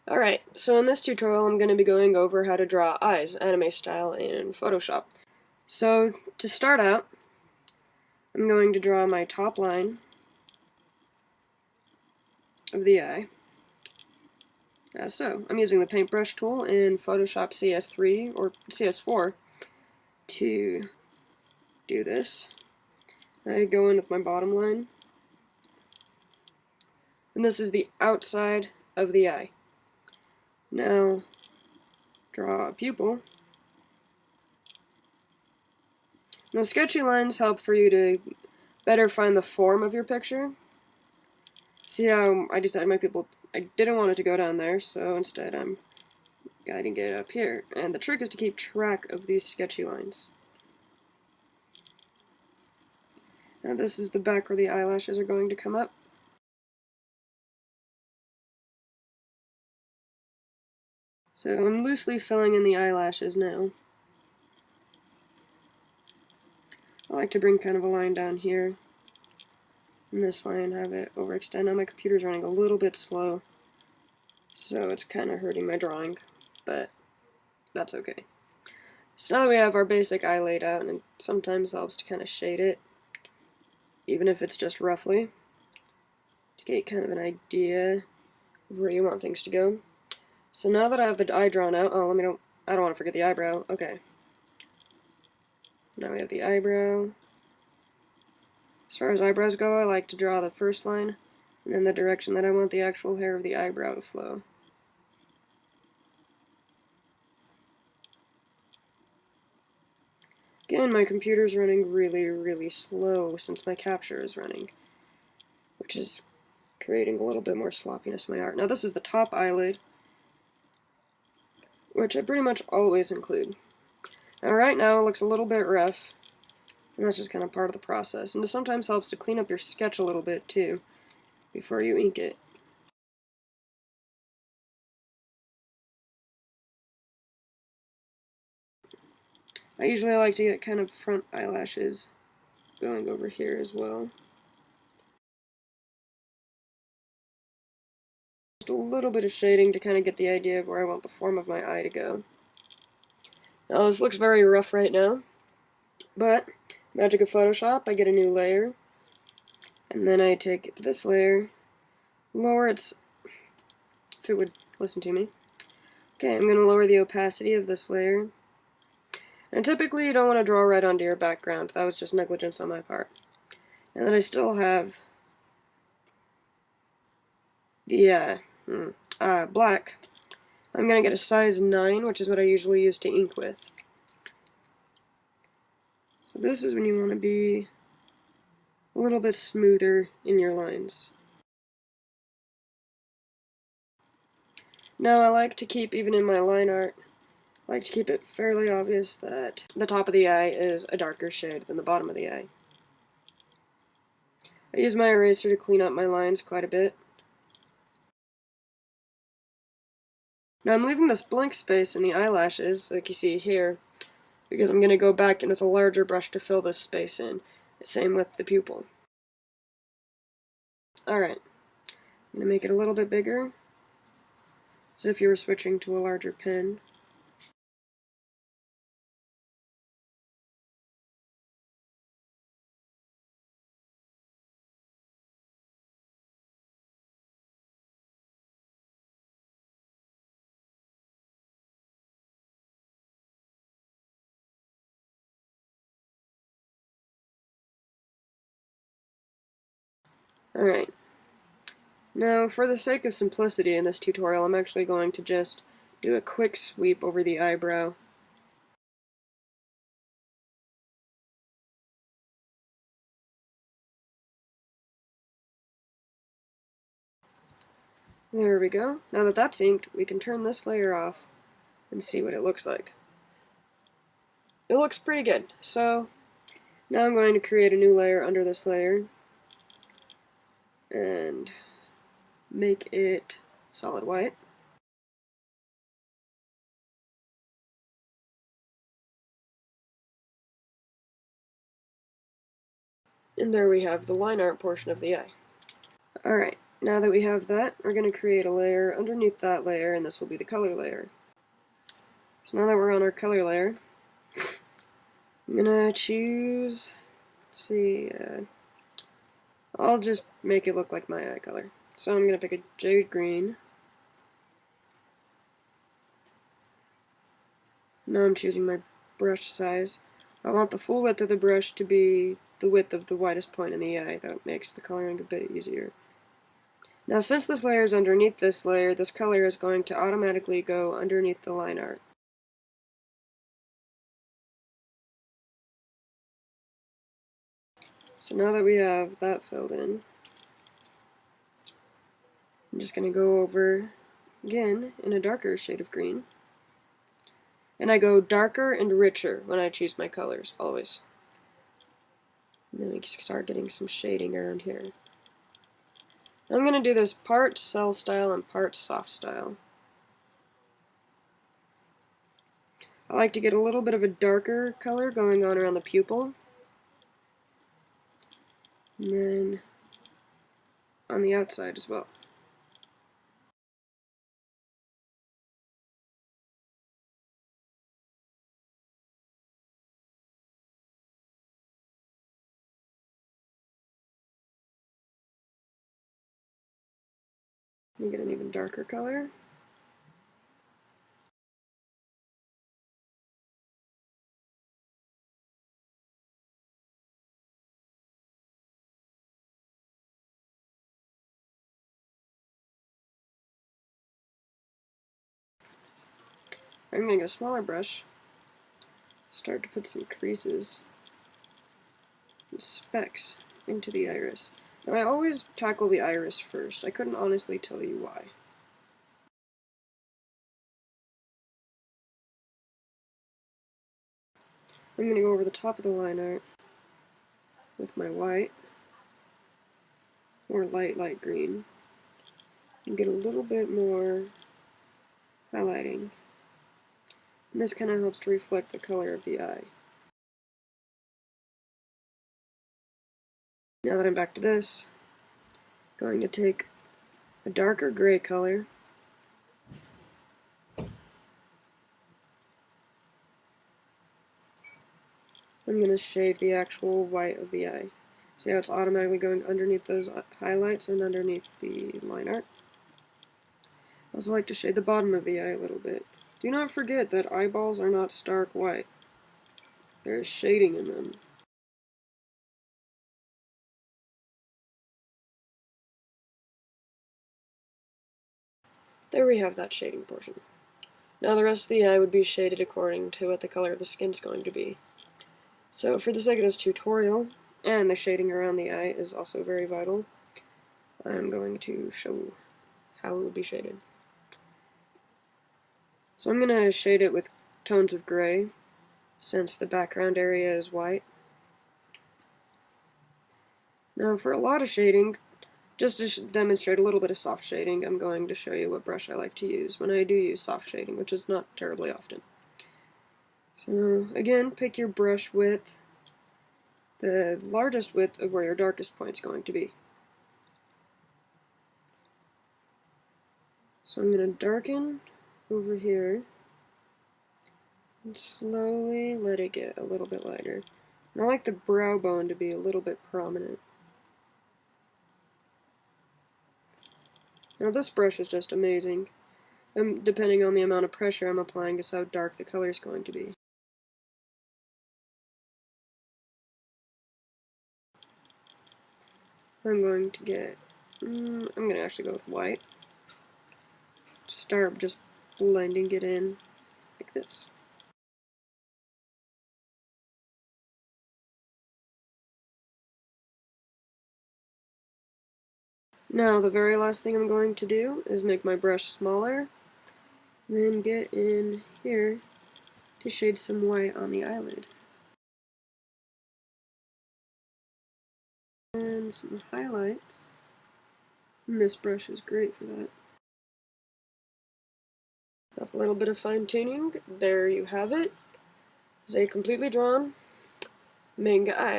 Alright, so in this tutorial I'm going to be going over how to draw eyes, anime style, in Photoshop. So, to start out, I'm going to draw my top line of the eye. As so, I'm using the paintbrush tool in Photoshop CS3 or CS4 to do this. I go in with my bottom line, and this is the outside of the eye. Now, draw a pupil. Now, sketchy lines help for you to better find the form of your picture. See how I decided my pupil, I didn't want it to go down there, so instead I'm guiding it up here. And the trick is to keep track of these sketchy lines. Now this is the back where the eyelashes are going to come up. So I'm loosely filling in the eyelashes now. I like to bring kind of a line down here. And this line, have it overextend. Now my computer's running a little bit slow, so it's kind of hurting my drawing, but that's okay. So now that we have our basic eye laid out, and it sometimes helps to kind of shade it, even if it's just roughly, to get kind of an idea of where you want things to go. So now that I have the eye drawn out, I don't want to forget the eyebrow. Okay. Now we have the eyebrow. As far as eyebrows go, I like to draw the first line, and then the direction that I want the actual hair of the eyebrow to flow. Again, my computer's running really slow since my capture is running, which is creating a little bit more sloppiness in my art. Now this is the top eyelid, which I pretty much always include. Now right now it looks a little bit rough, and that's just kind of part of the process. And it sometimes helps to clean up your sketch a little bit too, before you ink it. I usually like to get kind of front eyelashes going over here as well. Just a little bit of shading to kind of get the idea of where I want the form of my eye to go. Now this looks very rough right now, but magic of Photoshop, I get a new layer, and then I take this layer, lower its, if it would listen to me. Okay, I'm going to lower the opacity of this layer. And typically you don't want to draw right onto your background, that was just negligence on my part. And then I still have the black. I'm going to get a size 9, which is what I usually use to ink with. So this is when you want to be a little bit smoother in your lines. Now I like to keep, even in my line art, I like to keep it fairly obvious that the top of the eye is a darker shade than the bottom of the eye. I use my eraser to clean up my lines quite a bit. Now I'm leaving this blank space in the eyelashes, like you see here, because I'm going to go back in with a larger brush to fill this space in. Same with the pupil. Alright, I'm going to make it a little bit bigger, as if you were switching to a larger pen. Alright. Now, for the sake of simplicity in this tutorial, I'm actually going to just do a quick sweep over the eyebrow. There we go. Now that that's inked, we can turn this layer off and see what it looks like. It looks pretty good. So, now I'm going to create a new layer under this layer and make it solid white. And there we have the line art portion of the eye. Alright, now that we have that, we're going to create a layer underneath that layer, and this will be the color layer. So now that we're on our color layer, I'm going to choose, let's see, I'll just make it look like my eye color. So I'm going to pick a jade green. Now I'm choosing my brush size. I want the full width of the brush to be the width of the widest point in the eye. That makes the coloring a bit easier. Now since this layer is underneath this layer, this color is going to automatically go underneath the line art. So now that we have that filled in, I'm just going to go over again in a darker shade of green. And I go darker and richer when I choose my colors, always. And then we can start getting some shading around here. I'm going to do this part cell style and part soft style. I like to get a little bit of a darker color going on around the pupil. And then on the outside as well. You get an even darker color. I'm going to get a smaller brush, start to put some creases and specks into the iris. Now I always tackle the iris first. I couldn't honestly tell you why. I'm going to go over the top of the line art with my white, or light green, and get a little bit more highlighting. And this kind of helps to reflect the color of the eye. Now that I'm back to this, I'm going to take a darker gray color I'm going to shade the actual white of the eye. See how it's automatically going underneath those highlights and underneath the line art? I also like to shade the bottom of the eye a little bit. Do not forget that eyeballs are not stark white. There is shading in them. There we have that shading portion. Now the rest of the eye would be shaded according to what the color of the skin is going to be. So for the sake of this tutorial, and the shading around the eye is also very vital, I'm going to show how it would be shaded. So I'm going to shade it with tones of gray, since the background area is white. Now for a lot of shading, just to demonstrate a little bit of soft shading, I'm going to show you what brush I like to use when I do use soft shading, which is not terribly often. So again, pick your brush width, the largest width of where your darkest point is going to be. So I'm going to darken over here and slowly let it get a little bit lighter. And I like the brow bone to be a little bit prominent. Now this brush is just amazing. Depending on the amount of pressure I'm applying is how dark the color is going to be. I'm going to actually go with white. Start just blending it in like this. Now the very last thing I'm going to do is make my brush smaller, and then get in here to shade some white on the eyelid. And some highlights. And this brush is great for that. With a little bit of fine tuning, there you have it. It's a completely drawn manga eye.